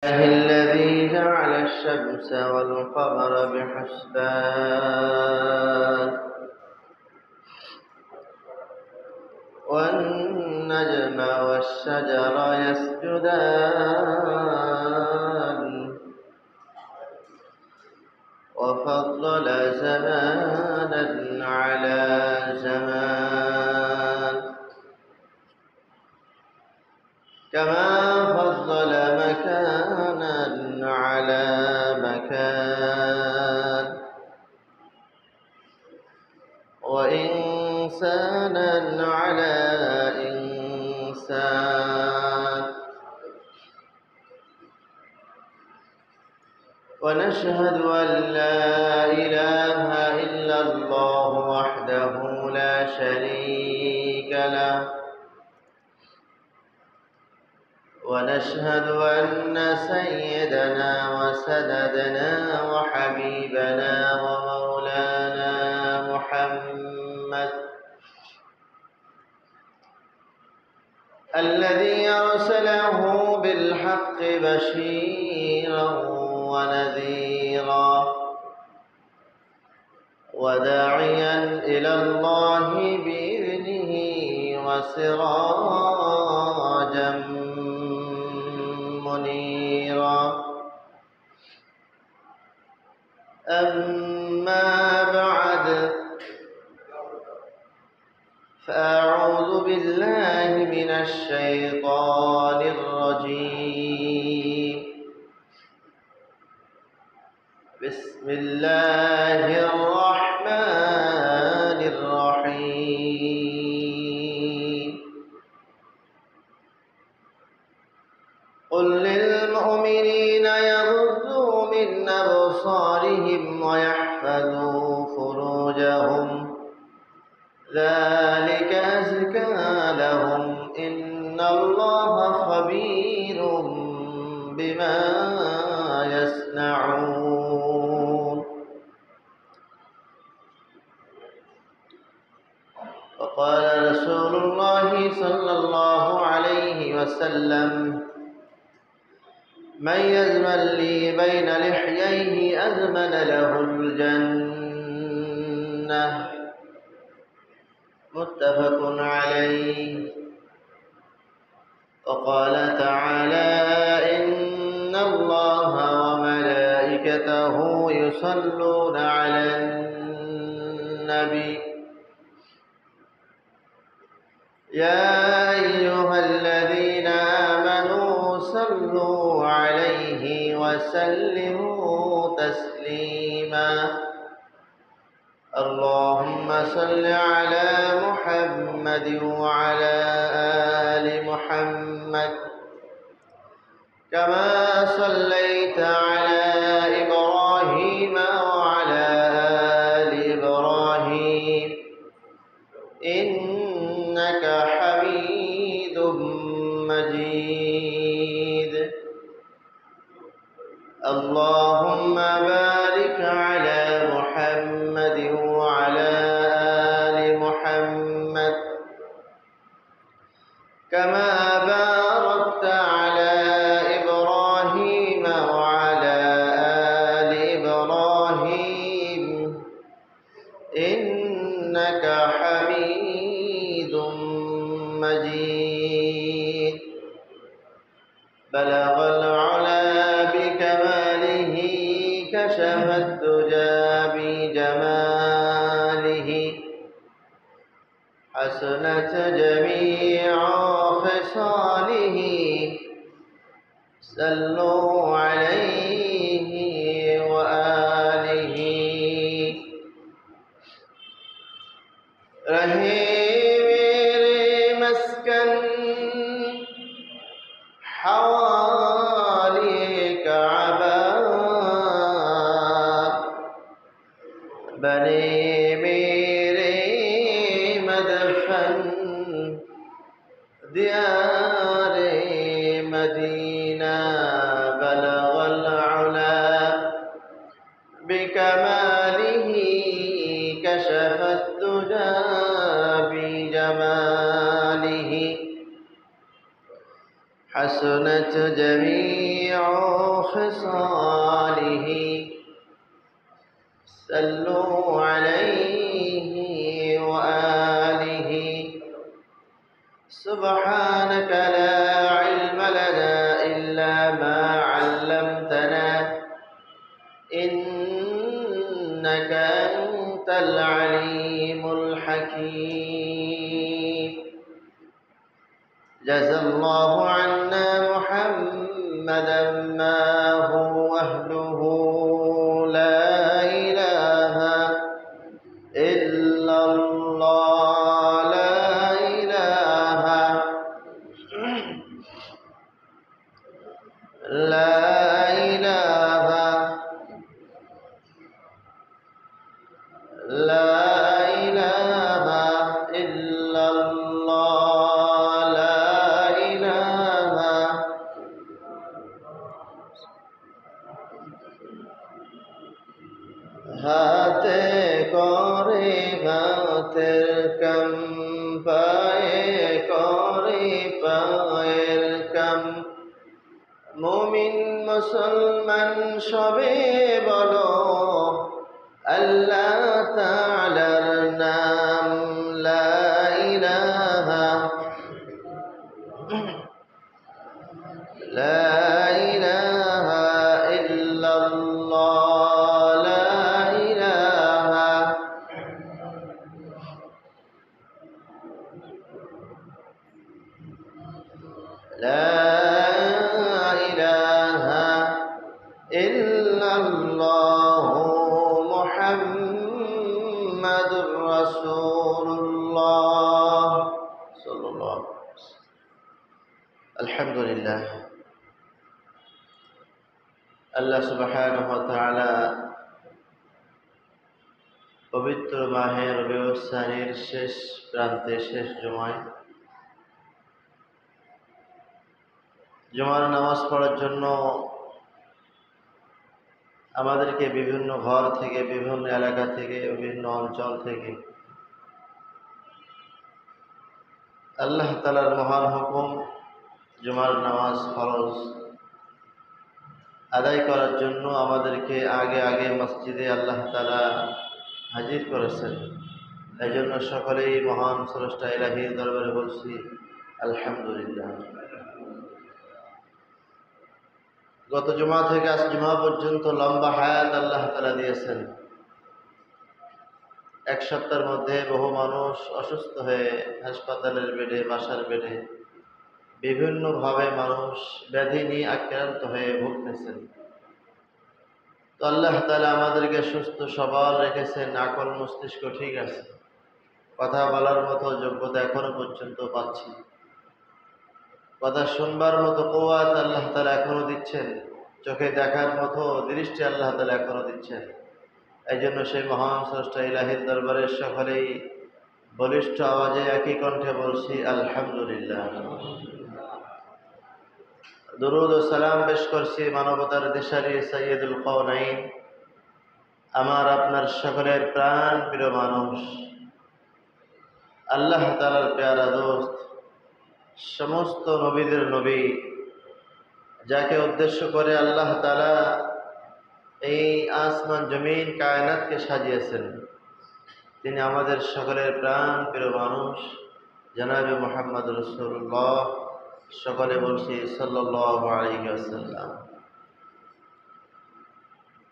الذي جعل الشمس والقمر بحسبان والنجم والشجر يسجدان وفضل زمانا على زمان كما فضل مكانا على مكان وإنسانا على إنسان ونشهد أن لا إله إلا الله وحده لا شريك له ونشهد أن سيدنا وسندنا وحبيبنا ومولانا محمد الذي أرسله بالحق بشيرا ونذيرا وداعيا إلى الله بإذنه وسراجا منيرا أما بعد فأعوذ بالله من الشيطان الرجيم بسم الله الرحمن الرحيم قل للمؤمنين يغضوا من أبصارهم ويحفظوا فروجهم ذلك أزكى لهم إن الله خبير بما يصنعون وقال رسول الله صلى الله عليه وسلم من يزمن لي بين لحييه أزمن له الجنة متفق عليه وقال تعالى إن الله وملائكته يصلون على النبي يا أيها الذين آمنوا صلوا عليه وسلموا تسليما اللهم صل على محمد وعلى آل محمد كما صليت على إبراهيم وعلى آل إبراهيم إنك حميد مجيد اللهم بارك على محمد وعلى آل محمد كما باركت على إبراهيم وعلى آل إبراهيم إنك حميد مجيد بلغ العلا بكماله كشف الدجى بجماله حسنت جميع خصاله صلوا عليه وآله رہے میرے مسکن حوالی کعبہ بنے میرے مدفن دیار مدینہ بلغ العلا بكماله كشف الدجى بجماله حسنت جميع وخصاله صلوا عليه وآله سبحانك لا علم لنا إلا ما علمتنا إنك أنت العليم الحكيم جزى الله عنا محمدا ما هو أهله لا إله إلا الله لا إله لا إله لا إله إلا الله لا إله হাতে করে হাতের কাম পায়ে করে পায়ের কাম মুমিন মুসলমান সবে বলো আল্লাহ তাআলার নাম লা ইলাহা লা ইলাহা ইল্লাল্লাহ লা ইলাহা লা ইলাহা ইল্লাল্লাহ মুহাম্মাদুর রাসূলুল্লাহ সাল্লাল্লাহু আলাইহি ওয়াসাল্লাম। আলহামদুলিল্লাহ, আল্লাহ সুবহানাহু ওয়া তাআলা পবিত্র মাহে রবিউল সানির শেষ প্রান্তে শেষ জুমার নামাজ পড়ার জন্য আমাদেরকে বিভিন্ন ঘর থেকে, বিভিন্ন এলাকা থেকে, বিভিন্ন অঞ্চল থেকে আল্লাহ তাআলার মহান হুকুম জুমার নামাজ ফরজ আদায় করার জন্য আমাদেরকে আগে আগে মসজিদে আল্লাহ তাআলা হাজির করেছেন। এই জন্য সকলেই মহান স্রষ্টা ইলাহির দরবারে বলছি আলহামদুলিল্লাহ। গত জুমা থেকে আজ জুমা পর্যন্ত লম্বা হায়াত আল্লাহ তাআলা দিয়েছেন। এক সপ্তাহের মধ্যে বহু মানুষ অসুস্থ হয়ে হাসপাতালের বেডে, বাসার বেডে, বিভিন্নভাবে মানুষ ব্যাধি নিয়ে আক্রান্ত হয়ে ভুগতেছেন। তো আল্লাহ তাআলা আমাদেরকে সুস্থ সবল রেখেছেন, আকল মস্তিষ্ক ঠিক আছে, কথা বলার মতো যোগ্যতা এখনো পর্যন্ত পাচ্ছি, কথা শুনবার মতো কুওয়াত আল্লাহ তাআলা এখনো দিচ্ছেন, চোখে দেখার মতো দৃষ্টি আল্লাহ তাআলা এখনো দিচ্ছেন। এই জন্য সেই মহান স্রষ্টা ইলাহির দরবারে সকলেই বলিষ্ঠ আওয়াজে একই কণ্ঠে বলছি আলহামদুলিল্লাহ। দুরূদ ও সালাম পেশ করছি মানবতার দিশারি সাইয়্যিদুল কাওনাইন, আমার আপনার সকলের প্রাণ প্রিয় মানুষ, আল্লাহ তাআলার প্যারা দোস্ত, সমস্ত নবীদের নবী, যাকে উদ্দেশ্য করে আল্লাহ তাআলা এই আসমান জমিন কায়নাতকে সাজিয়েছেন, তিনি আমাদের সকলের প্রাণ প্রিয় মানুষ জনাবে মুহাম্মদ রাসূলুল্লাহ। সকলে বলছি সাল্লাল্লাহু আলাইহি ওয়াসাল্লাম।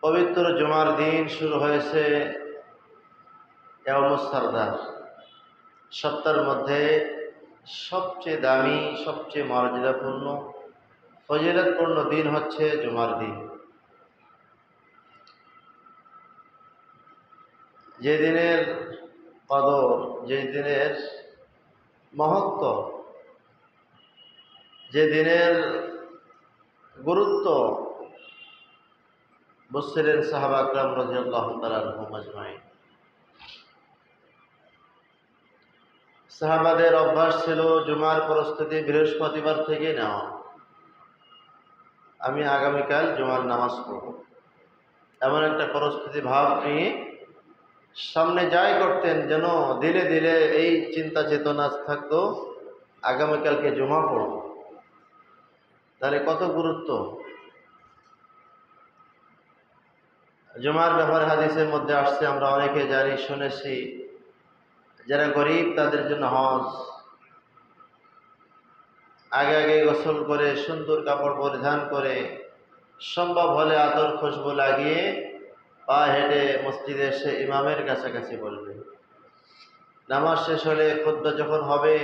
পবিত্র জুমার দিন শুরু হয়েছে ইয়াউমুস সারদার। সপ্তাহের মধ্যে সবচেয়ে দামি, সবচেয়ে মর্যাদাপূর্ণ, ফজিলতপূর্ণ দিন হচ্ছে জুমার দিন। যে দিনের কদর, যে দিনের মহত্ব, যে দিনের গুরুত্ব বুঝছিলেন সাহাবা আকরাম রাদিয়াল্লাহু তাআলা আনহুম আজমাইন। সাহাবাদের অভ্যাস ছিল জুমার প্রস্তুতি বৃহস্পতিবার থেকে নেওয়া। আমি আগামীকাল জুমার নামাজ পড়ব, এমন একটা প্রস্তুতি ভাব নিয়ে সামনে যাই করতেন, যেন দিলে দিলে এই চিন্তা চেতনা থাকতো আগামীকালকে জুমা পড়ব। তাহলে কত গুরুত্ব! জুমার ব্যাপারে হাদিসের মধ্যে আসছে, আমরা অনেকে জানি শুনেছি, যারা গরিব তাদের জন্য হজ। আগে আগে গোসল করে সুন্দর কাপড় পরিধান করে সম্ভব হলে আতর খুশবু লাগিয়ে পা হেঁটে মসজিদে এসে ইমামের কাছাকাছি বলবে। নামাজ শেষ হলে খুতবা যখন হবে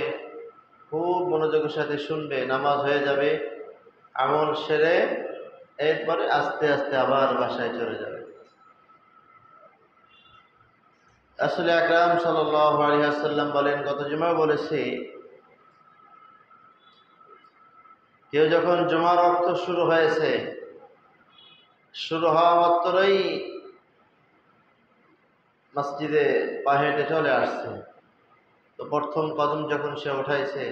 খুব মনোযোগের সাথে শুনবে, নামাজ হয়ে যাবে, আমল সেরে এরপরে আস্তে আস্তে আবার বাসায় চলে যাবে। রাসূল আকরাম সাল্লাল্লাহু আলাইহি ওয়াসাল্লাম বলেন, গত জুমায় বলেছি, কেউ যখন জুমার ওয়াক্ত শুরু হয়েছে, শুরু হওয়া মাত্রই মসজিদে পা হেঁটে চলে আসছে, তো প্রথম কদম যখন সে উঠাইছে,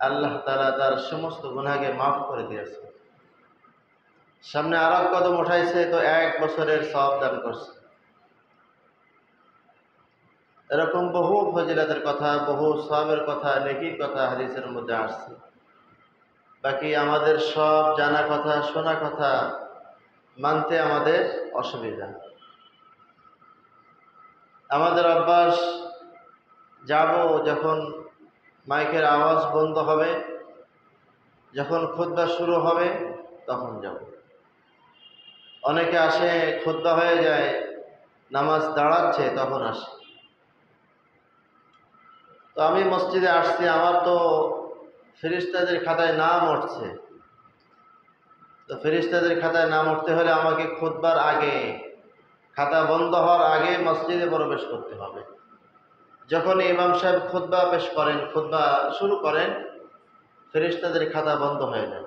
আল্লাহ তাআলা তার সমস্ত গুনাহকে মাফ করে দিয়েছে। সামনে আর এক কদম উঠাইছে, তো 1 বছরের সওয়াব দান করছে। এরকম বহু ফজিলতের কথা, বহু সওয়াবের কথা, নেকির কথা হাদিসের মধ্যে আসছে। বাকি আমাদের সব জানা কথা, শোনা কথা মানতে আমাদের অসুবিধা। আমাদের অভ্যাস, যাব যখন মাইকের আওয়াজ বন্ধ হবে, যখন খুতবা শুরু হবে তখন যাব। অনেকে আসে, খুতবা হয়ে যায়, নামাজ দাঁড়াচ্ছে তখন আসে। তো আমি মসজিদে আসছি, আমার তো ফেরেশতাদের খাতায় নাম উঠছে। তো ফেরেশতাদের খাতায় নাম উঠতে হলে আমাকে খুতবার আগে, খাতা বন্ধ হওয়ার আগে মসজিদে প্রবেশ করতে হবে। যখন ইমাম সাহেব খুতবা পেশ করেন, খুতবা শুরু করেন, ফেরেশতাদের খাতা বন্ধ হয়ে যায়।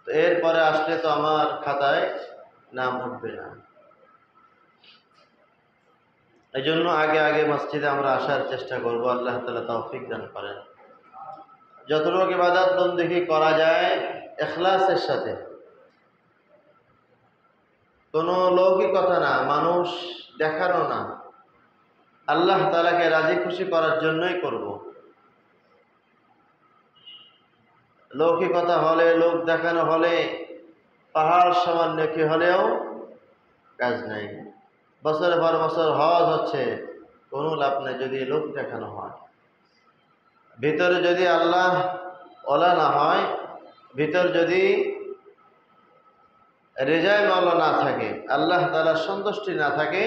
তো এরপরে আসলে তো আমার খাতায় নাম উঠবে না। এই জন্য আগে আগে মসজিদে আমরা আসার চেষ্টা করব। আল্লাহ তাআলা তৌফিক দান করেন। যতটুকু ইবাদত বন্দেগী করা যায় ইখলাসের সাথে, কোনো লৌকিকতা না, মানুষ দেখানো না, আল্লাহ তাআলাকে রাজি খুশি করার জন্যই করব। লৌকিকতা হলে, লোক দেখানো হলে, পাহাড় সমান নেকি হলেও কাজ নাই। বছরের পর বছর হজ হচ্ছে, কোনো লাভ নেই যদি লোক দেখানো হয়। ভিতরে যদি আল্লাহ ওলা না হয়, ভিতর যদি রেজায় মাওলা না থাকে, আল্লাহ তাআলার সন্তুষ্টি না থাকে,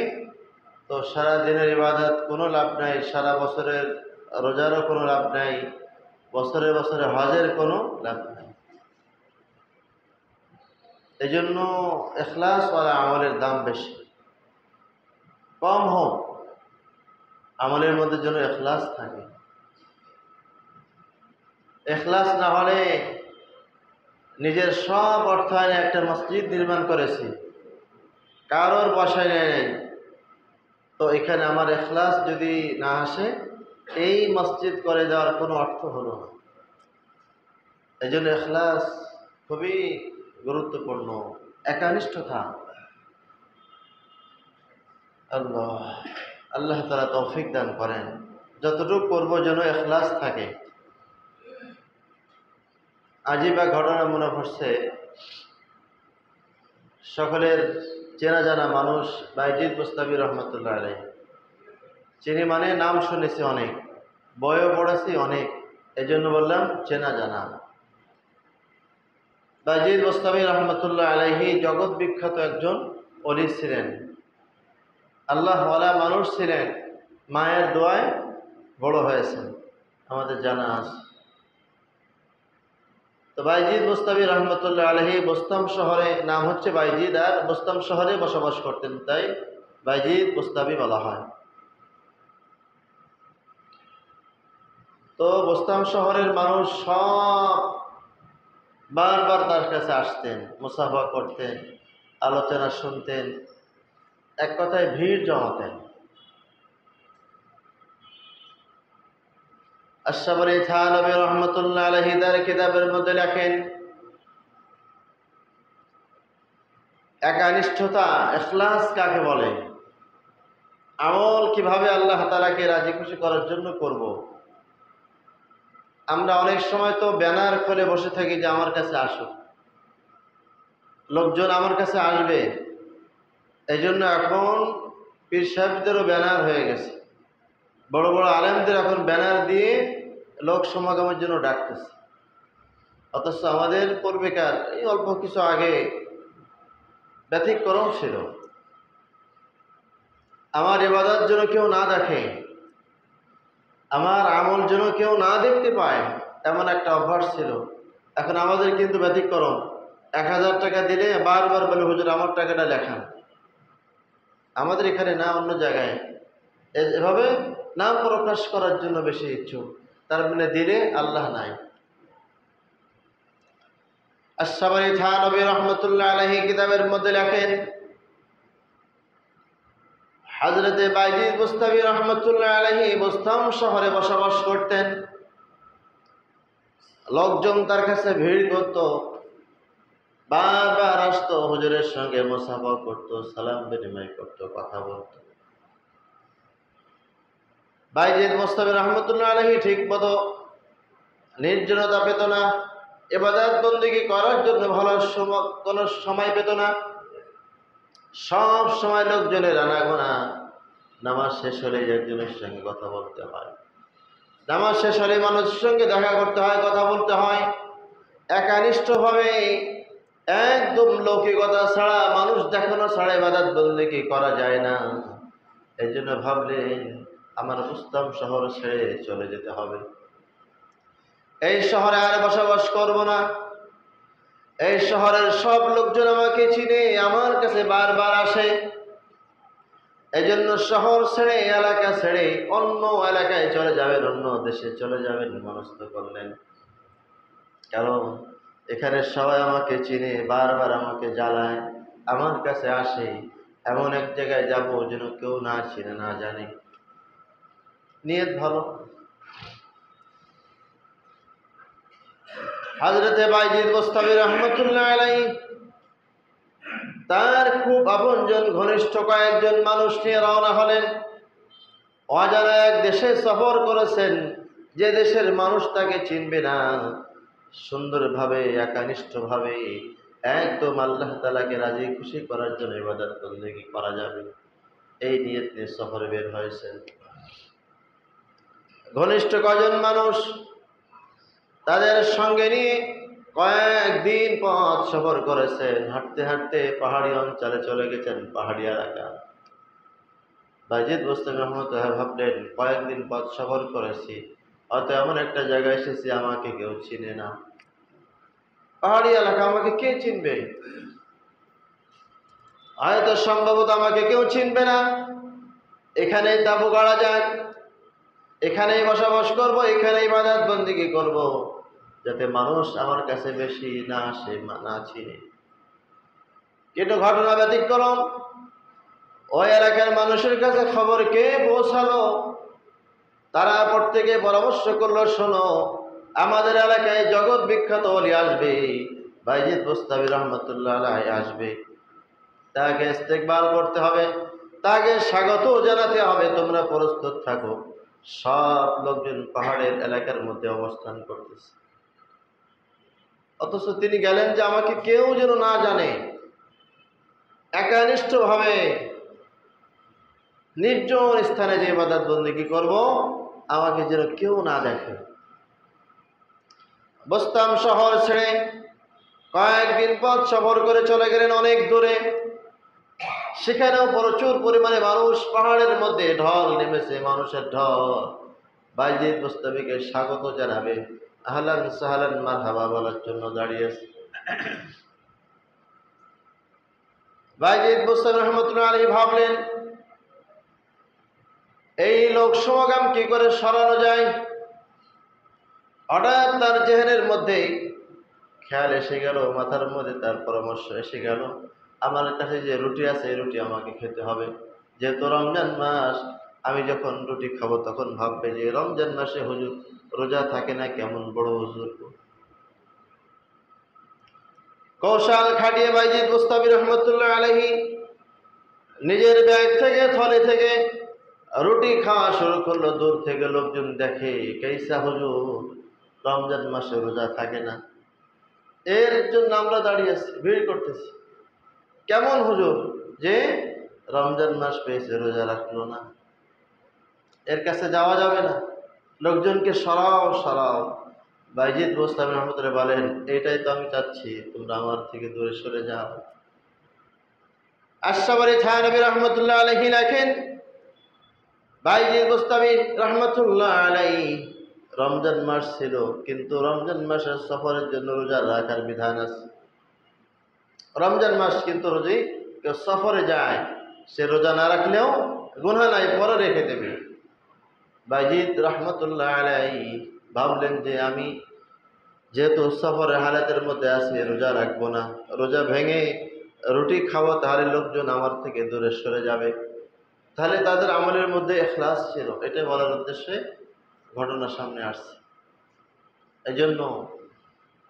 তো সারা দিনের ইবাদত কোনো লাভ নাই, সারা বছরের রোজারও কোনো লাভ নাই, বছরে বছরে হজের কোনো লাভ নাই। এই জন্য ইখলাস ওয়ালা আমলের দাম বেশি। কম হোক, আমলের মধ্যে যেন ইখলাস থাকে। ইখলাস না হলে, নিজের সব অর্থায়নে একটা মসজিদ নির্মাণ করেছি, কারোর বাসায় নেই, তো এখানে আমার ইখলাস যদি না আসে, এই মসজিদ করে দেওয়ার কোনো অর্থ হলো না। এই জন্য ইখলাস খুবই গুরুত্বপূর্ণ। একানিষ্ঠতা, আল্লাহ তাআলা তৌফিক দান করেন। যতটুকু করব যেন ইখলাস থাকে। আজিবা ঘটনা মনে পড়ছে, সকলের চেনা জানা মানুষ বাইজিদ বুস্তামি রহমতুল্লাহ আলাইহি। চিনি মানে নাম শুনেছি অনেক, বইও পড়েছি অনেক, এই জন্য বললাম চেনা জানা। বাইজিদ বুস্তামি রহমতুল্লাহ আলাইহি জগৎ বিখ্যাত একজন ওলি ছিলেন, আল্লাহ ওয়ালা মানুষ ছিলেন, মায়ের দোয়ায় বড় হয়েছেন, আমাদের জানা আছে। তো বাইজিদ বুস্তামি রহমতুল্লাহ আলাইহি বোস্তাম শহরে, নাম হচ্ছে বাইজিদ, আর বোস্তাম শহরে বসবাস করতেন, তাই বাইজিদ বুস্তামি বলা হয়। তো বোস্তাম শহরের মানুষ সব বারবার তার কাছে আসতেন, মুসাফা করতেন, আলোচনা শুনতেন, এক কথায় ভিড় জমাতেন। আশরাফ আলী থানভী রহমতুল্লাহ আলাইহি তার কিতাবের মধ্যে লেখেন, একানিষ্ঠতা, ইখলাস কাকে বলে, আমল কিভাবে আল্লাহ তাআলাকে রাজি খুশি করার জন্য করব। আমরা অনেক সময় তো ব্যানার করে বসে থাকি যে আমার কাছে আসো, লোকজন আমার কাছে আসবে, এই জন্য এখন পীর সাহেবদেরও ব্যানার হয়ে গেছে, বড় বড় আলেমদের এখন ব্যানার দিয়ে লোক সমাগমের জন্য ডাকতেছে। অথচ আমাদের পূর্বেকার এই অল্প কিছু আগে ব্যতিক্রম ছিল। আমার ইবাদত যেন কেউ না দেখে, আমার আমল যেন কেউ না দেখতে পায়, এমন একটা অভ্যাস ছিল। এখন আমাদের কিন্তু ব্যতিক্রম। 1000 টাকা দিলে বারবার বলে, হুজুর আমার টাকাটা লেখান। আমাদের এখানে না, অন্য জায়গায় এভাবে নাম প্রকাশ করার জন্য বেশি ইচ্ছুক। তার মানে দিলে আল্লাহ নাই। আশ-শাবরি থানবী রহমতুল্লাহ আলাইহি কিতাবের মধ্যে লেখেন, হযরতে বাইজিদ বুস্তামি রহমতুল্লাহ আলাইহি বুস্তাম শহরে বসবাস করতেন। লোকজন তার কাছে ভিড় করত, বারবার আসতো, হুজুরের সঙ্গে মুসাফা করত, সালাম বিনিময় করত, কথা বলত। বাইজিদ বুস্তামি রহমতুল্লাহ আলাইহি ঠিক মতো নির্জনতা পেত না, ইবাদত বন্দেগী করার জন্য ভালো কোনো সময় পেত না। সব সময় লোকজনের আনাগোনা। নামাজ শেষ হলে একজনের সঙ্গে কথা বলতে হয়, নামাজ শেষ হলে মানুষের সঙ্গে দেখা করতে হয়, কথা বলতে হয়। একানিষ্ঠভাবে একদম লৌকিকতা ছাড়া, মানুষ দেখানো ছাড়া ইবাদত বন্দেগী করা যায় না। এই জন্য ভাবলেন আমার বুস্তাম শহর ছেড়ে চলে যেতে হবে, এই শহরে আর বসবাস করব না। এই শহরের সব লোকজন আমাকে চিনে, আমার কাছে বারবার আসে। এজন্য শহর ছেড়ে, এলাকা ছেড়ে অন্য এলাকায় চলে যাবেন, অন্য দেশে চলে যাবেন মনস্থ করলেন। কারণ এখানে সবাই আমাকে চিনে, বারবার আমাকে জ্বালায়, আমার কাছে আসে। এমন এক জায়গায় যাব যেন কেউ না চিনে, না জানে। নিয়ত ভালো। হযরতে বাইজিদ বুস্তামি রহমতুল্লাহ আলাইহি তার খুব আপনজন ঘনিষ্ঠ কয়েকজন মানুষ নিয়ে রওনা হলেন। অজানা এক দেশে সফর করেছেন, যে দেশের মানুষ তাকে চিনবে না। সুন্দরভাবে, একানিষ্ঠভাবে একদম আল্লাহ তাআলাকে রাজি খুশি করার জন্য ইবাদত বন্দেগী করা যাবে, এই নিয়ত নিয়ে সফরে বের হয়েছেন। ঘনিষ্ঠ কজন মানুষ তাদের সঙ্গে নিয়ে কয়েকদিন পথ সফর করেছেন। হাঁটতে হাঁটতে পাহাড়ি অঞ্চলে চলে গেছেন, পাহাড়ি এলাকা। বাইজিদ বুস্তামি রহমতুল্লাহ ভাবলেন কয়েকদিন পথ সফর করেছি, হয়তো এমন একটা জায়গায় এসেছি আমাকে কেউ চিনে না। পাহাড়ি এলাকা, আমাকে কে চিনবে? হয়তো সম্ভবত আমাকে কেউ চিনবে না। এখানেই তাঁবু গাড়া যাক, এখানেই বসবাস করব, এখানেই ইবাদত বন্দেগী করব, যাতে মানুষ আমার কাছে বেশি না আসে, না চিনে। কিন্তু ঘটনা ব্যতিক্রম। ওই এলাকার মানুষের কাছে খবর কে পৌঁছালো? তারা প্রত্যেকে পরামর্শ করলো, শোনো, আমাদের এলাকায় জগৎ বিখ্যাত ওলি আসবে, বাইজিদ বুস্তামি রহমতুল্লাহ আলাইহি আসবে। তাকে ইস্তেকবাল করতে হবে, তাকে স্বাগত জানাতে হবে, তোমরা প্রস্তুত থাকো। সব লোকজন পাহাড়ের এলাকার মধ্যে অবস্থান করতেছে। অথচ তিনি গেলেন যে আমাকে কেউ যেন না জানে, একানিষ্ঠভাবে নির্জন স্থানে যে ইবাদত বন্দেগী করব, আমাকে যেন কেউ না দেখে। বুস্তাম শহর ছেড়ে কয়েকদিন পথ সফর করে চলে গেলেন অনেক দূরে। সেখানেও প্রচুর পরিমাণে মানুষ, পাহাড়ের মধ্যে ঢল নেমেছে, মানুষের ঢল। বাইজিদ বুস্তামিকে স্বাগত জানাবে, আহলান সাহলান মারহাবা বলার জন্য দাঁড়িয়েছে। বাইজিদ বুস্তামি রহমতুল্লাহ আলাইহি ভাবলেন এই লোক সমাগম কি করে সরানো যায়। হঠাৎ তার জেহেনের মধ্যে খেয়াল এসে গেল, মাথার মধ্যে তার পরামর্শ এসে গেল, আমার কাছে যে রুটি আছে এই রুটি আমাকে খেতে হবে। যেহেতু রমজান মাস, আমি যখন রুটি খাবো তখন ভাববে যে রমজান মাসে হুজুর রোজা থাকে না, কেমন বড় হুজুর। কৌশল খাটিয়ে বাইজিদ বুস্তামি রহমতুল্লাহ আলাইহি নিজের ব্যাগ থেকে, থলে থেকে রুটি খাওয়া শুরু করলো। দূর থেকে লোকজন দেখে, কেইসা হুজুর রমজান মাসে রোজা থাকে না। এর জন্য আমরা দাঁড়িয়ে আছি, ভিড় করতেছি। কেমন হুজুর যে রমজান মাস পেয়েছে, রোজা রাখলো না। এর কাছে যাওয়া যাবে না, লোকজনকে সরাও সরাও। বাইজিদ বোস্তামি রহমতুল্লাহ বলেন, এইটাই তো আমি চাচ্ছি, তোমরা আমার থেকে দূরে সরে যাও। আশরাফ আলী থানভী রহমতুল্লাহ আলাইহি লেখেন, বাইজিদ বোস্তামি রহমতুল্লাহ আলাইহি রমজান মাস ছিল, কিন্তু রমজান মাসের সফরের জন্য রোজা রাখার বিধান আছে। রমজান মাস কিন্তু রোজি কেউ সফরে যায়, সে রোজা না রাখলেও গুনাহ নাই, পরে রেখে দেবে। বাইজিদ রহমতুল্লাহ আলাইহি ভাবলেন যে আমি যেহেতু সফরের হালাতের মধ্যে আছি, রোজা রাখবো না, রোজা ভেঙে রুটি খাবো, তাহলে লোকজন আমার থেকে দূরে সরে যাবে। তাহলে তাদের আমলের মধ্যে ইখলাস ছিল, এটা বলার উদ্দেশ্যে ঘটনা সামনে আসছে। এই জন্য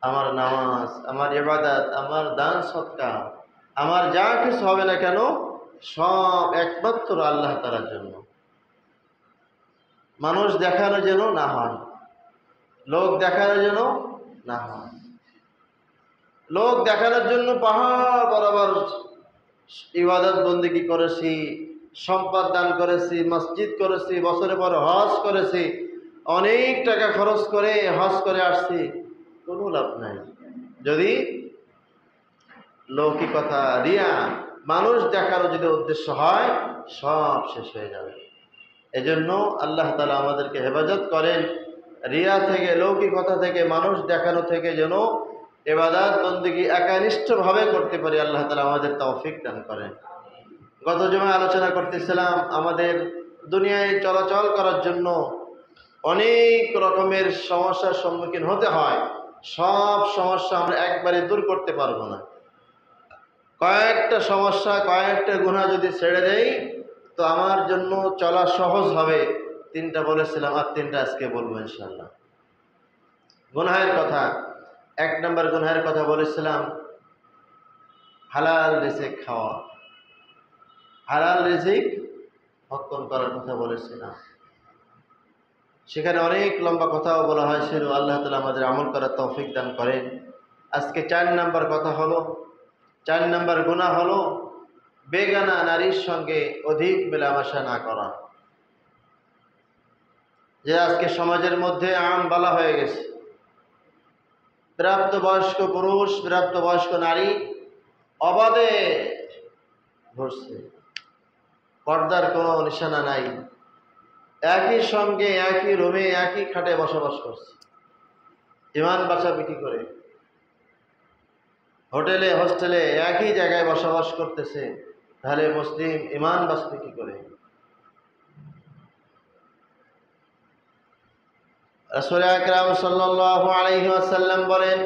আমার নামাজ, আমার ইবাদত, আমার দান সৎকা, আমার যা কিছু হবে না কেন, সব একমাত্র আল্লাহ তাআলার জন্য। মানুষ দেখানো যেন না হয়, লোক দেখানো যেন না হয়। লোক দেখানোর জন্য পাহাড় বরাবর ইবাদত বন্দেগী করেছি, সম্পদ দান করেছি, মসজিদ করেছি, বছরে পর হজ করেছি, অনেক টাকা খরচ করে হজ করে আসছি, কোনো লাভ নাই যদি লৌকিকতা, রিয়া, মানুষ দেখানো যদি উদ্দেশ্য হয়, সব শেষ হয়ে যাবে। এজন্য আল্লাহ তাআলা আমাদেরকে হেফাজত করেন রিয়া থেকে, লৌকিকতা থেকে, মানুষ দেখানো থেকে, যেন ইবাদত বন্দেগী একনিষ্ঠভাবে করতে পারি। আল্লাহ তাআলা আমাদের তৌফিক দান করেন। গত জুমায় আলোচনা করতেছিলাম, আমাদের দুনিয়ায় চলাচল করার জন্য অনেক রকমের সমস্যার সম্মুখীন হতে হয়। সব সমস্যা আমরা একবারে দূর করতে পারবো না। কয়েকটা সমস্যা, কয়েকটা গুনাহ যদি ছেড়ে দেই তো আমার জন্য চলা সহজ হবে। তিনটা বলেছিলাম, আর তিনটা আজকে বলবো ইনশাআল্লাহ। গুনাহের কথা, এক নম্বর গুনাহের কথা বলেছিলাম হালাল রিজিক খাওয়া, হালাল রিজিক ভক্ষণ করার কথা বলেছিলাম। সেখানে অনেক লম্বা কথাও বলা হয়েছিল। আল্লাহ তাআলা আমাদের আমল করার তৌফিক দান করেন। আজকে 4 নম্বর কথা হলো, 4 নম্বর গুনাহ হলো বেগানা নারীর সঙ্গে অধিক মেলামেশা না করা, যে আজকে সমাজের মধ্যে আম বালা হয়ে গেছে। প্রাপ্তবয়স্ক পুরুষ, প্রাপ্তবয়স্ক নারী অবাধে ঘুরছে, পর্দার কোনো নিশানা নাই, একই সঙ্গে একই রুমে একই খাটে বসবাস করছে, ইমান বাঁচাবে কি করে? হোটেলে হোস্টেলে একই জায়গায় বসবাস করতেছে, তাহলে মুসলিম ইমান বাঁচবে কি করে? রাসূল আকরাম সাল্লাল্লাহু আলাইহি ওয়াসাল্লাম বলেন,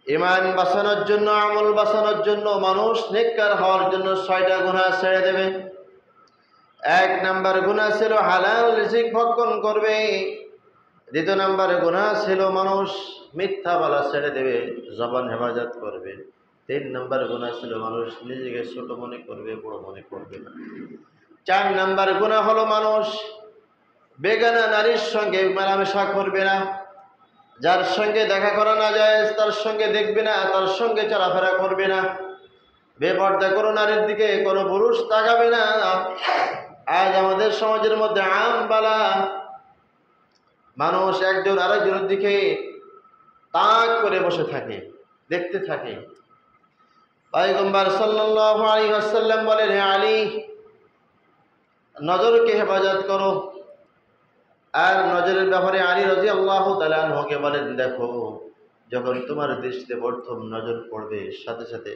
ইমান বাঁচানোর জন্য, আমল বাঁচানোর জন্য, মানুষ নেককার হওয়ার জন্য 6টা গুনাহ ছেড়ে দেবে। 1 নাম্বার গুনাহ ছিল হালাল রিজিক ভক্ষণ করবে। 2 নাম্বার গুনাহ ছিল মানুষ মিথ্যা বলা ছেড়ে দেবে, জবান হেফাজত করবে। 3 নাম্বার গুনাহ ছিল মানুষ নিজেকে ছোট মনে করবে, বড় মনে করবে না। 4 নাম্বার গুনাহ হলো মানুষ বেগানা নারীর সঙ্গে মেলামেশা করবে না, যার সঙ্গে দেখা করা না যায় তার সঙ্গে দেখবে না, তার সঙ্গে চলাফেরা করবে না। বেপর্দা কোনো নারীর দিকে কোনো পুরুষ তাকাবে না। আজ আমাদের সমাজের মধ্যে আম বালা, মানুষ একজন আরেকজনের দিকে তাক করে বসে থাকে, দেখতে থাকে। পয়গম্বর সাল্লাল্লাহু আলাইহি ওয়াসাল্লাম বলেন, হে আলী, নজরকে হেফাজত করো। আর নজরের ব্যাপারে আলী রাদিয়াল্লাহু তাআলা আনহুকে বলেন, দেখো, যখন তোমার দৃষ্টিতে প্রথম নজর পড়বে, সাথে সাথে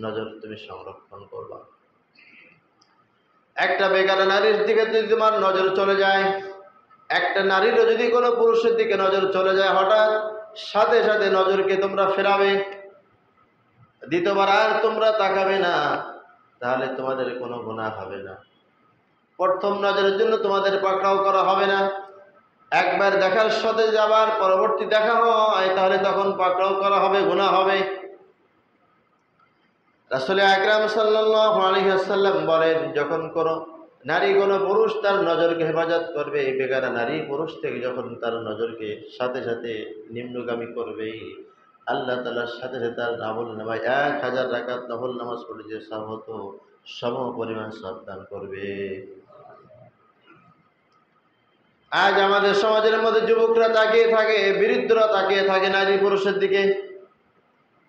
নজর তুমি সংরক্ষণ করবা। একটা বেগানা নারীর দিকে যদি তোমার নজর চলে যায়, একটা নারীরও যদি কোনো পুরুষের দিকে নজর চলে যায়, হঠাৎ সাথে সাথে নজরকে তোমরা ফেরাবে, দ্বিতীয়বার আর তোমরা তাকাবে না, তাহলে তোমাদের কোনো গুনাহ হবে না। প্রথম নজরের জন্য তোমাদের পাকড়াও করা হবে না। একবার দেখার সাথে যাবার পরবর্তী দেখা হয়, তাহলে তখন পাকড়াও করা হবে, গুনাহ হবে। রাসূল আকরাম সাল্লাল্লাহু আলাইহি ওয়াসাল্লাম বলেন, যখন কোনো নারী কোনো পুরুষ তার নজরকে হেফাজত করবে, বেগানা নারী পুরুষ থেকে যখন তার নজরকে সাথে সাথে নিম্নগামী করবে, আল্লাহ তাআলার সাথে সাথে তার নফল নামাজ 1000 রাকাত নফল নামাজ পড়লে যে সওয়াব হতো সম পরিমাণ সওয়াব দান করবে। আজ আমাদের সমাজের মধ্যে যুবকরা তাকিয়ে থাকে, বৃদ্ধরা তাকিয়ে থাকে নারী পুরুষের দিকে।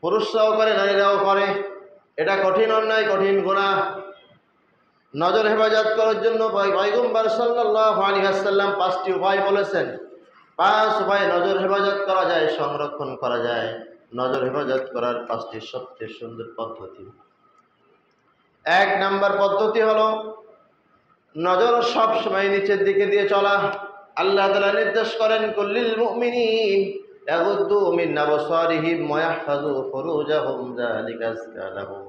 পুরুষরাও করে, নারীরাও করে। এটা কঠিন অন্যায়, কঠিন গুনাহ। নজর হেফাজত করার জন্য পয়গম্বর সাল্লাল্লাহু আলাইহি ওয়াসাল্লাম 5টি উপায় বলেছেন। 5 উপায়ে নজর হেফাজত করা যায়, সংরক্ষণ করা যায়। নজর হেফাজত করার 5টি সবচেয়ে সুন্দর পদ্ধতি। 1 নাম্বার পদ্ধতি হলো নজর সব সময় নিচের দিকে দিয়ে চলা। আল্লাহ তাআলা নির্দেশ করেন, কুল্লিল মুমিনিন ইয়াগুদ্দু মিন আবসারিহিম ওয়া ইয়াহফাযু ফুরুজাহুম যালিকা আযকা লাহুম।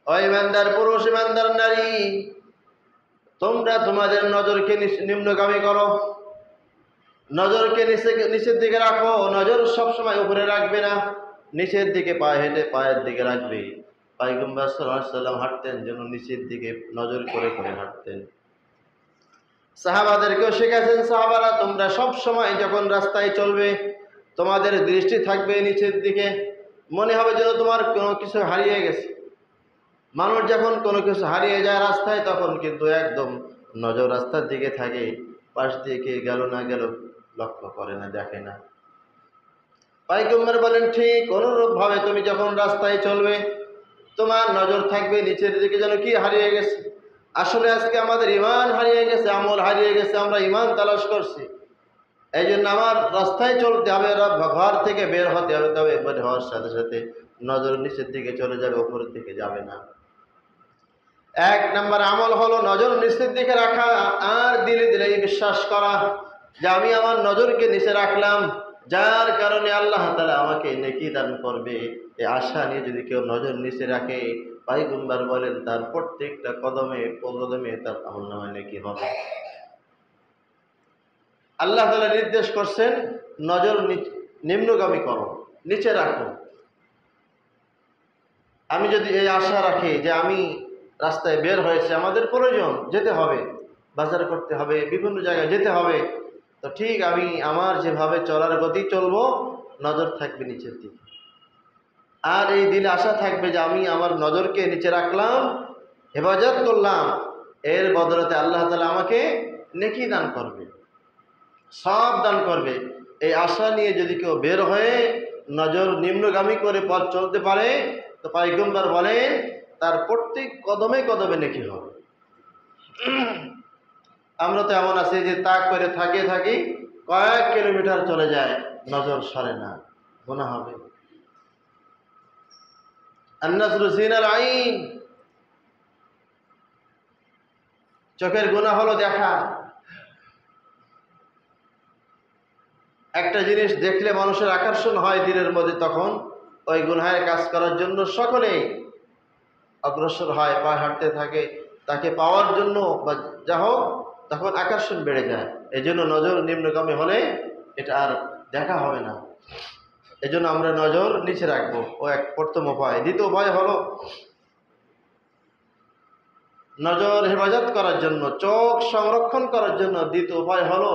ও ঈমানদার পুরুষ, ঈমানদার নারী, তোমরা তোমাদের নজরকে নিম্নগামী করো, নজরকে নিচের দিকে রাখো। নজর সবসময় উপরে রাখবে না, নিচের দিকে পা হেঁটে পায়ের দিকে রাখবে। পয়গম্বর সাল্লাল্লাহু আলাইহি ওয়াসাল্লাম হাঁটতেন যেন নিচের দিকে নজর করে করে হাঁটতেন। সাহাবাদেরকেও শেখাচ্ছেন, সাহাবারা তোমরা সব সময় যখন রাস্তায় চলবে তোমাদের দৃষ্টি থাকবে নিচের দিকে। মনে হবে যেন তোমার কোনো কিছু হারিয়ে গেছে। মানুষ যখন কোনো কিছু হারিয়ে যায় রাস্তায়, তখন কিন্তু একদম নজর রাস্তার দিকে থাকে, পাশ দিকে গেল না গেল লক্ষ্য করে না, দেখে না। পয়গম্বর বলেন, ঠিক অনুরূপ ভাবে তুমি যখন রাস্তায় চলবে তোমার নজর থাকবে নিচের দিকে, যেন কি হারিয়ে গেছে। আসলে আজকে আমাদের ঈমান হারিয়ে গেছে, আমল হারিয়ে গেছে, আমরা ঈমান তালাশ করছি। এই জন্য আমার রাস্তায় চলতে হবে, ঘর থেকে বের হতে হবে, তবে বের হওয়ার সাথে সাথে নজর নিচের দিকে চলে যাবে, উপরের দিকে যাবে না। 1 নাম্বার আমল হলো নজর নিচের দিকে রাখা, আর দিলে দিলে বিশ্বাস করা যে আমি আমার নজরকে নিচে রাখলাম, যার কারণে আল্লাহ তাআলা আমাকে নেকি দান করবে। এই আশা নিয়ে যদি কেউ নজর নিচে রাখে, পয়গম্বর বলেন তার প্রত্যেকটা কদমে কদমে তার আমলনামায় নেকি হবে। আল্লাহ তাআলা নির্দেশ করছেন নজর নিম্নগামী করো, নিচে রাখো। আমি যদি এই আশা রাখি যে আমি রাস্তায় বের হয়েছে, আমাদের প্রয়োজন, যেতে হবে, বাজার করতে হবে, বিভিন্ন জায়গায় যেতে হবে, তো ঠিক আমি আমার যেভাবে চলার গতি চলবো, নজর থাকবে নিচের দিকে। আর এই দিলে আশা থাকবে যে আমি আমার নজরকে নিচে রাখলাম, হেফাজত করলাম, এর বদলতে আল্লাহ তাআলা আমাকে নেকি দান করবে, সব দান করবে। এই আশা নিয়ে যদি কেউ বের হয়ে নজর নিম্নগামী করে পথ চলতে পারে, তো পয়গম্বর বলেন তার প্রত্যেক কদমে কদমে নেকি হবে। আমরা তো এমন আছি যে তাক করে থাকি কয়েক কিলোমিটার চলে যায়, নজর সরে না, গুনাহ হবে। আন-নাজরু জিনাল আইন, চোখের গুনাহ হলো দেখা। একটা জিনিস দেখলে মানুষের আকর্ষণ হয় দিলের মধ্যে, তখন ওই গুনাহের কাজ করার জন্য সকলেই অগ্রসর হয়, পায়ে হাঁটতে থাকে তাকে পাওয়ার জন্য, বা যা হোক, তখন আকর্ষণ বেড়ে যায়। এই জন্য নজর নিম্নগামী হলে এটা আর দেখা হবে না। এই জন্য আমরা নজর নিচে রাখবো, ও এক প্রথম উপায়। দ্বিতীয় উপায় হলো নজর হেফাজত করার জন্য, চোখ সংরক্ষণ করার জন্য দ্বিতীয় উপায় হলো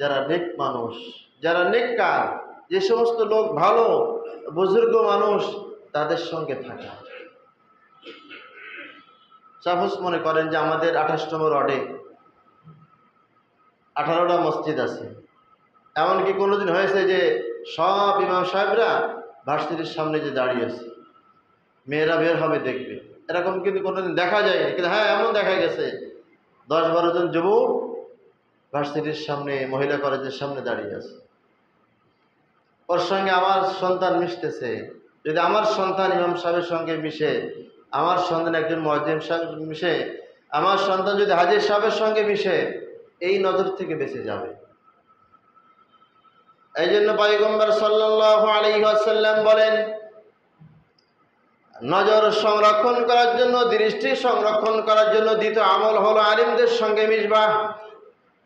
যারা নেক মানুষ, যারা নেককার, যে সমস্ত লোক ভালো বুজুর্গ মানুষ, তাদের সঙ্গে থাকা। সাপোজ মনে করেন যে আমাদের 28 নম্বর ওয়ার্ডে 18টা মসজিদ আছে। এমনকি কোনোদিন হয়েছে যে সব ইমাম সাহেবরা ভার্সিটির সামনে যে দাঁড়িয়ে আছে, মেয়েরা বের হবে দেখবে, এরকম কিন্তু কোনোদিন দেখা যায়নি। কিন্তু হ্যাঁ, এমন দেখা গেছে 10-12 জন যুবক ভার্সিটির সামনে, মহিলা কলেজের সামনে দাঁড়িয়ে আছে। ওর সঙ্গে আমার সন্তান মিশতেছে। যদি আমার সন্তান ইমাম সাহেবের সঙ্গে মিশে, আমার সন্তান একজন মুয়াজ্জিন সাহেব মিশে, আমার সন্তান যদি হাজির সাহেবের সঙ্গে মিশে, এই নজর থেকে বেঁচে যাবে। এই জন্য পয়গম্বর সাল্লাল্লাহু আলাইহি ওয়াসাল্লাম বলেন, নজর সংরক্ষণ করার জন্য, দৃষ্টি সংরক্ষণ করার জন্য দ্বিতীয় আমল হলো আলিমদের সঙ্গে মিশবা।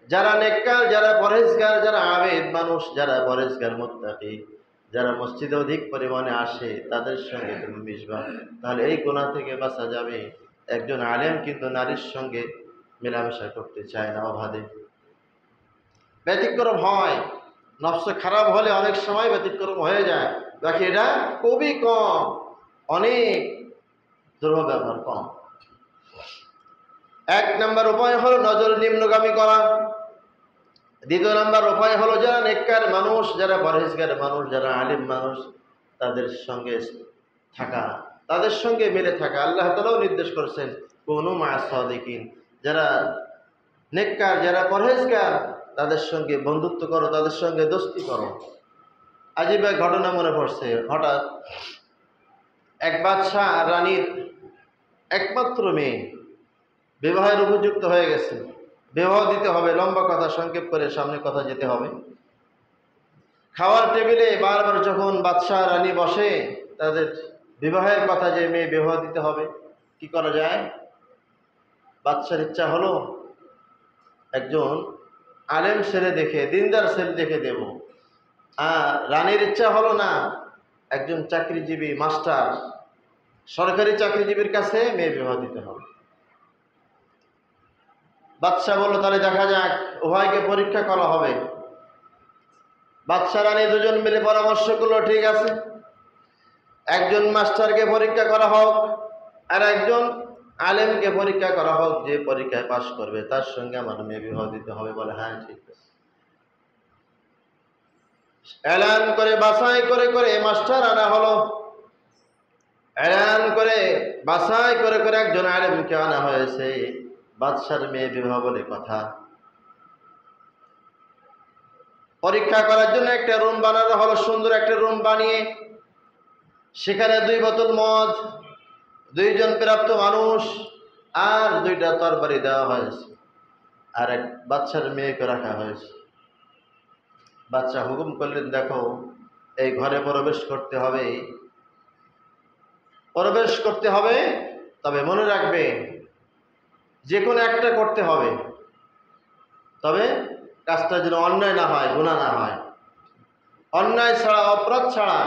যারা নেককার, যারা পরহেজগার, যারা আবেদ মানুষ, যারা পরহেজগার মুত্তাকি, যারা মসজিদে অধিক পরিমাণে আসে, তাদের সঙ্গে তুমি মিশবা, তাহলে এই গুনাহ থেকে বাঁচা যাবে। একজন আলেম কিন্তু নারীর সঙ্গে মেলামেশা করতে চায় না, অবাধে, ব্যতিক্রম হয়। নফস খারাপ হলে অনেক সময় ব্যতিক্রম হয়ে যায়, বাকি এটা খুবই কম, অনেক দুর্বল ব্যবহার কম। এক নাম্বার উপায় হলো নজর নিম্নগামী করা। দ্বিতীয় নাম্বার উপায় হলো যারা নেককার মানুষ, যারা পরহেজগার মানুষ, যারা আলিম মানুষ, তাদের সঙ্গে থাকা, তাদের সঙ্গে মিলে থাকা। আল্লাহ তাআলাও নির্দেশ করেছেন কুনু মা'আস সাদিকিন, যারা নেককার, যারা পরহেজগার, তাদের সঙ্গে বন্ধুত্ব করো, তাদের সঙ্গে দোস্তি করো। আজীব এক ঘটনা মনে পড়ছে। হঠাৎ এক বাদশাহ রানীর একমাত্র মেয়ে বিবাহের উপযুক্ত হয়ে গেছে, বিবাহ দিতে হবে। লম্বা কথা সংক্ষেপ করে সামনে কথা যেতে হবে। খাওয়ার টেবিলে বারবার যখন বাদশাহ রানী বসে, তাদের বিবাহের কথা, যে মেয়ে বিবাহ দিতে হবে, কি করা যায়? বাদশার ইচ্ছা হলো একজন আলেম ছেলে দেখে, দিনদার ছেলে দেখে দেব। আর রানীর ইচ্ছা হলো না, একজন চাকরিজীবী মাস্টার, সরকারি চাকরিজীবীর কাছে মেয়ে বিবাহ দিতে হবে। বাদশাহ বলল তাহলে দেখা যাক, উভয়কে পরীক্ষা করা হবে। বাদশাহ রানী দুজন মিলে পরামর্শ করলো, ঠিক আছে, একজন মাস্টারকে পরীক্ষা করা হোক আর একজন আলেমকে পরীক্ষা করা হোক, যে পরীক্ষায় পাশ করবে তার সঙ্গে আমার মেয়ে বিবাহ দিতে হবে। বলে হ্যাঁ ঠিক আছে। এলান করে বাছাই করে করে মাস্টার আনা হলো। এলান করে বাছাই করে করে একজন আলেমকে আনা হয়েছে। বাদশার মেয়ে বিবাহ বলে কথা। পরীক্ষা করার জন্য একটা রুম বানানো হলো, সুন্দর একটা রুম বানিয়ে সেখানে 2 বোতল মদ, 2 জন প্রাপ্ত মানুষ আর 2টা তরবারি দেওয়া হয়েছে, আর এক বাদশার মেয়েকে রাখা হয়েছে। বাদশা হুকুম করলেন, দেখো এই ঘরে প্রবেশ করতে হবে, প্রবেশ করতে হবে, তবে মনে রাখবে যে কোনো একটা করতে হবে, তবে কাজটা যেন অন্যায় না হয়, গুনাহ না হয়। অন্যায় ছাড়া, অপরাধ ছাড়া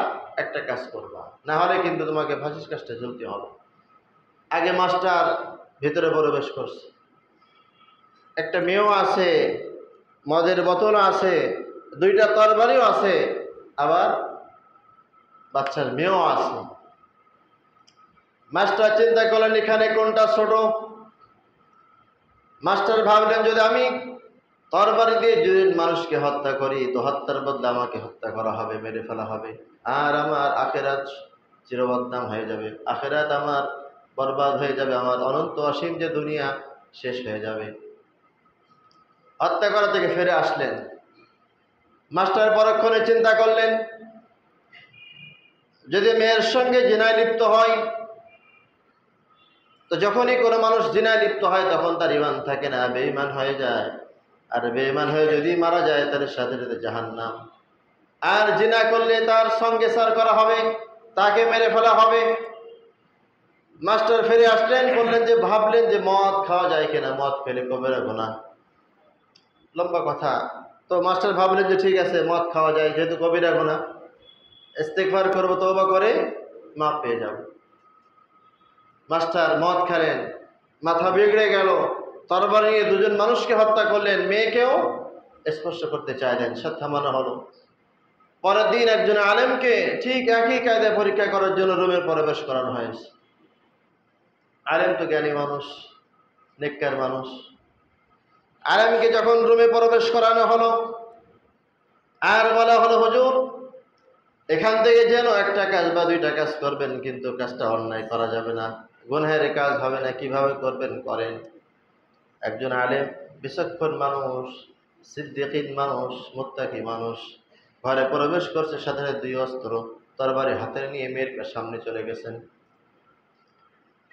একটা কাজ করবা, না হলে কিন্তু তোমাকে ফাঁসির কাজটা ঝুলতে হবে। আগে মাস্টার ভেতরে প্রবেশ করছে, একটা মেয়েও আছে, মদের বোতলও আছে, 2টা তরবারিও আছে, আবার বাচ্চার মেয়েও আছে। মাস্টার চিন্তা করলেন এখানে কোনটা ছোট। মাস্টার ভাবলেন যদি আমি তরবারি দিয়ে 2 জন মানুষকে হত্যা করি, তো হত্যার বদলে আমাকে হত্যা করা হবে, মেরে ফেলা হবে, আর আমার আখেরাত চিরবদনাম হয়ে যাবে, আখেরাত আমার বরবাদ হয়ে যাবে, আমার অনন্ত অসীম যে দুনিয়া শেষ হয়ে যাবে। হত্যা করা থেকে ফিরে আসলেন। মাস্টার পরক্ষণে চিন্তা করলেন যদি মেয়ের সঙ্গে জিনায় লিপ্ত হয়, তো যখনই কোনো মানুষ জিনায় লিপ্ত হয় তখন তার ঈমান থাকে না, বেঈমান হয়ে যায়, আর বেঈমান হয়ে যদি মারা যায় তার সাথে সাথে জাহান্নাম। আর জিনা করলে তার সঙ্গে সার করা হবে, তাকে মেরে ফেলা হবে। মাস্টার ফিরে আসলেন, বললেন যে ভাবলেন যে মদ খাওয়া যায় কিনা, মদ খেলে কবিরা গুনাহ। লম্বা কথা। তো মাস্টার ভাবলেন যে ঠিক আছে, মদ খাওয়া যায়, যেহেতু কবিরা গুনাহ, ইস্তেগফার করবো, তওবা করে মাপ পেয়ে যাব। মাস্টার মদ খেলেন, মাথা বিগড়ে গেল, তরবারি নিয়ে 2 জন মানুষকে হত্যা করলেন, মেয়েকেও স্পর্শ করতে চাইলেন, সব থামানো হলো। পরের দিন একজন আলেমকে ঠিক একই কায়দায় পরীক্ষা করার জন্য রুমে প্রবেশ করানো হয়েছে। আলেম তো জ্ঞানী মানুষ, নেককার মানুষ। আলেমকে যখন রুমে প্রবেশ করানো হলো, আর বলা হলো হুজুর এখান থেকে যেন একটা কাজ বা 2টা কাজ করবেন, কিন্তু কাজটা অন্যায় করা যাবে না, গুনহের কাজ হবে না, কিভাবে করবেন করেন। একজন আলেম, বিচক্ষণ মানুষ, সিদ্দিকিন মানুষ, মুত্তাকি মানুষ, ঘরে প্রবেশ করছে, সাথে সাথে 2 অস্ত্র তরবারি হাতে নিয়ে মেয়ের সামনে চলে গেছেন।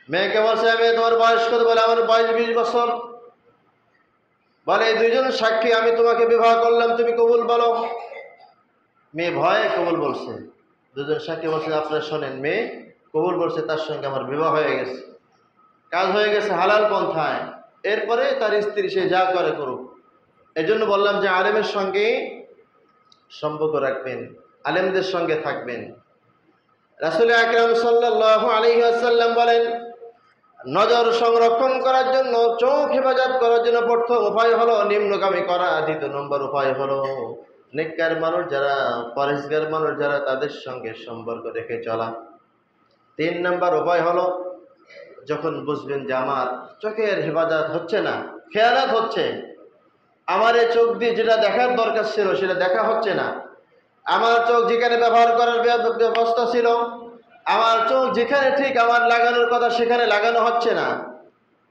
মেয়েকে বলছে, মেয়ে তোমার বয়স কত? বলে আমার বয়স 20 বছর। বলে এই 2 জন সাক্ষী, আমি তোমাকে বিবাহ করলাম, তুমি কবুল বলো। মেয়ে ভয়ে কবুল বলছে। 2 জন সাক্ষী বলছে আপনারা শোনেন, মেয়ে কবুল বলছে, তার সঙ্গে আমার বিবাহ হয়ে গেছে, কাজ হয়ে গেছে হালাল পন্থায়, এরপরে তার স্ত্রী সে যা করে করুক। এজন্য বললাম যে আলেমের সঙ্গে সম্পর্ক রাখবেন, আলেমদের সঙ্গে থাকবেন। রাসূল আকরাম সাল্লাল্লাহু আলাইহি ওয়াসাল্লাম বলেন, নজর সংরক্ষণ করার জন্য, চোখ হেফাজত করার জন্য প্রথম উপায় হলো নিম্নগামী করা, দ্বিতীয় নম্বর উপায় হলো নেককার মানুষ যারা, পরেশগার মানুষ যারা, তাদের সঙ্গে সম্পর্ক রেখে চলা। 3 নম্বর উপায় হলো, যখন বুঝবেন যে আমার চোখের হেফাজত হচ্ছে না, খেয়ানত হচ্ছে, আমার এই চোখ দিয়ে যেটা দেখার দরকার ছিল সেটা দেখা হচ্ছে না, আমার চোখ যেখানে ব্যবহার করার ব্যবস্থা ছিল, আমার চোখ যেখানে ঠিক আমার লাগানোর কথা সেখানে লাগানো হচ্ছে না,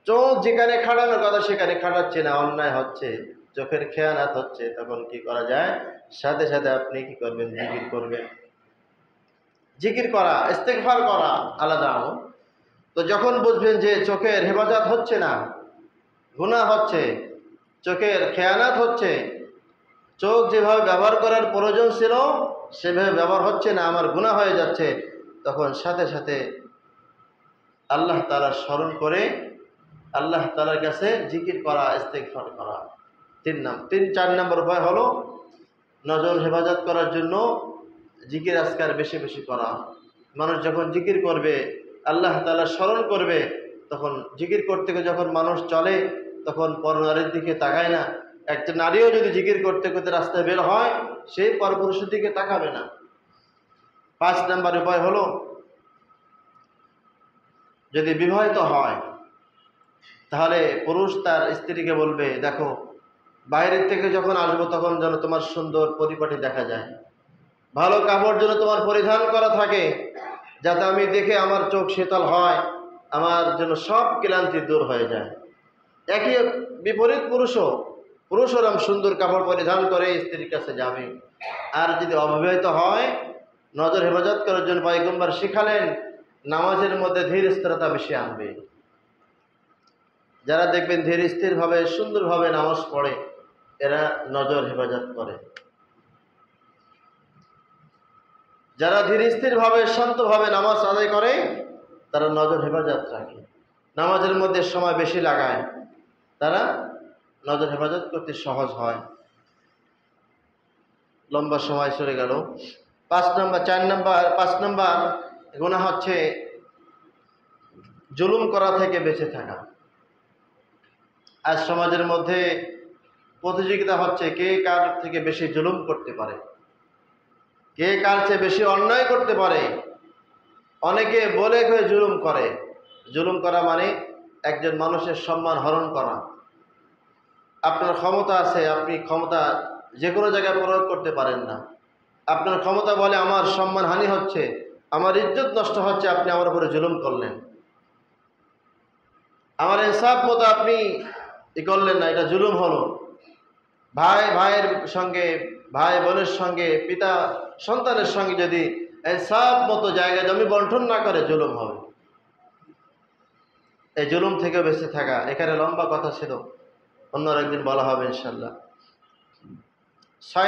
চোখ যেখানে খাটানোর কথা সেখানে খাটাচ্ছে না, অন্যায় হচ্ছে, চোখের খেয়ানত হচ্ছে, তখন কি করা যায়? সাথে সাথে আপনি কি করবেন? জিকির করবেন। জিকির করা, ইস্তেগফার করা আলাদা আমল। তো যখন বুঝবেন যে চোখের হেফাজত হচ্ছে না, গুনাহ হচ্ছে, চোখের খেয়ানত হচ্ছে, চোখ যেভাবে ব্যবহার করার প্রয়োজন ছিল সেভাবে ব্যবহার হচ্ছে না, আমার গুনাহ হয়ে যাচ্ছে, তখন সাথে সাথে আল্লাহ তাআলার স্মরণ করে আল্লাহ তাআলার কাছে জিকির করা, ইস্তেগফার করা। 4 নম্বর উপায় হলো নজর হেফাজত করার জন্য জিকির আজকার বেশি বেশি করা। মানুষ যখন জিকির করবে, আল্লাহ তাআলা স্মরণ করবে, তখন জিকির করতে করতে যখন মানুষ চলে তখন পরনারীর দিকে তাকায় না। একটা নারীও যদি জিকির করতে করতে রাস্তায় বের হয়, সেই পরপুরুষের দিকে তাকাবে না। 5 নম্বর উপায় হলো, যদি বিবাহিত হয় তাহলে পুরুষ তার স্ত্রীকে বলবে, দেখো বাইরের থেকে যখন আসবো তখন যেন তোমার সুন্দর পরিপাটি দেখা যায়, ভালো কাপড় যেন তোমার পরিধান করা থাকে, যাতে আমি দেখে আমার চোখ শীতল হয়, আমার যেন সব ক্লান্তি দূর হয়ে যায়। একই বিপরীত পুরুষও সুন্দর কাপড় পরিধান করে স্ত্রীর কাছে যাবে। আর যদি অবিবাহিত হয়, নজর হেফাজত করার জন্য পয়গম্বর শিখালেন নামাজের মধ্যে ধীর স্থিরতা বেশি আনবে। যারা দেখবেন ধীর স্থিরভাবে সুন্দরভাবে নামাজ পড়ে, এরা নজর হেফাজত করে। যারা ধীর স্থিরভাবে শান্তভাবে নামাজ আদায় করে, তারা নজর হেফাজত রাখে। নামাজের মধ্যে সময় বেশি লাগায়, তারা নজর হেফাজত করতে সহজ হয়। লম্বা সময় চলে গেল। 5 নম্বর গুনাহ হচ্ছে জুলুম করা থেকে বেঁচে থাকা। আজ সমাজের মধ্যে প্রতিযোগিতা হচ্ছে, কে কার থেকে বেশি জুলুম করতে পারে, কে কার চেয়ে বেশি অন্যায় করতে পারে। অনেকে বলে কয়ে জুলুম করে। জুলুম করা মানে একজন মানুষের সম্মান হরণ করা। আপনার ক্ষমতা আছে, আপনি ক্ষমতা যে কোনো জায়গায় প্রয়োগ করতে পারেন না। আপনার ক্ষমতা বলে আমার সম্মান হানি হচ্ছে, আমার ইজ্জত নষ্ট হচ্ছে, আপনি আমার উপরে জুলুম করলেন। আমার ইনসাফ মতো আপনি করলেন না, এটা জুলুম হলো। ভাই ভাইয়ের সঙ্গে, ভাই বোনের সঙ্গে, পিতা সন্তানের সঙ্গে যদি ইনসাফ মতো জায়গা জমি বন্টন না করে, জুলুম হবে। এই জুলুম থেকে বেঁচে থাকা, এখানে লম্বা কথা ছিল, অন্য একদিন বলা হবে ইনশাল্লাহ। 6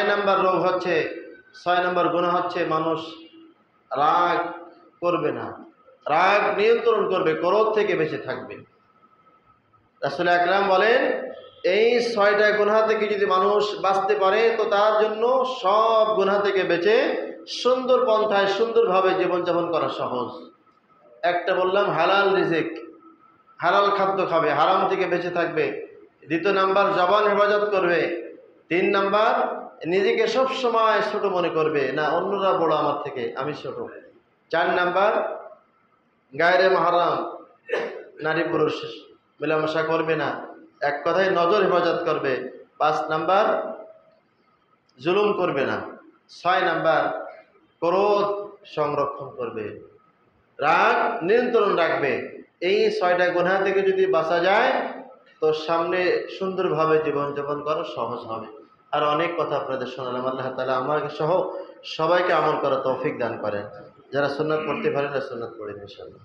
নম্বর গুনাহ হচ্ছে মানুষ রাগ করবে না, রাগ নিয়ন্ত্রণ করবে, ক্রোধ থেকে বেঁচে থাকবে। রাসূল আকরাম বলেন, এই 6টা গুনাহ থেকে যদি মানুষ বাঁচতে পারে, তো তার জন্য সব গুনাহ থেকে বেঁচে সুন্দর পন্থায় সুন্দরভাবে জীবনযাপন করা সহজ। একটা বললাম হালাল রিজিক, হালাল খাদ্য খাবে, হারাম থেকে বেঁচে থাকবে। 2 নাম্বার জবান হেফাজত করবে। 3 নাম্বার নিজেকে সব সময় ছোট মনে করবে না, অন্যরা বড় আমার থেকে, আমি ছোট। 4 নাম্বার গায়রে মাহরাম, নারী পুরুষ মেলামেশা করবে না, এক কথায় নজর হেফাজত করবে। 5 নাম্বার জুলুম করবে না। 6 নাম্বার ক্রোধ সংরক্ষণ করবে, রাগ নিয়ন্ত্রণ রাখবে। এই 6টা গুনাহ থেকে যদি বাঁচা যায়, তো সামনে সুন্দরভাবে জীবনযাপন করা সহজ হবে। আর অনেক কথা আপনাদের শোনালাম। আল্লাহ তাআলা আমাকে সহ সবাইকে আমল করা তৌফিক দান করেন। যারা সুন্নাত পড়তে পারেন না, সুন্নাত পড়েন ইনশাআল্লাহ।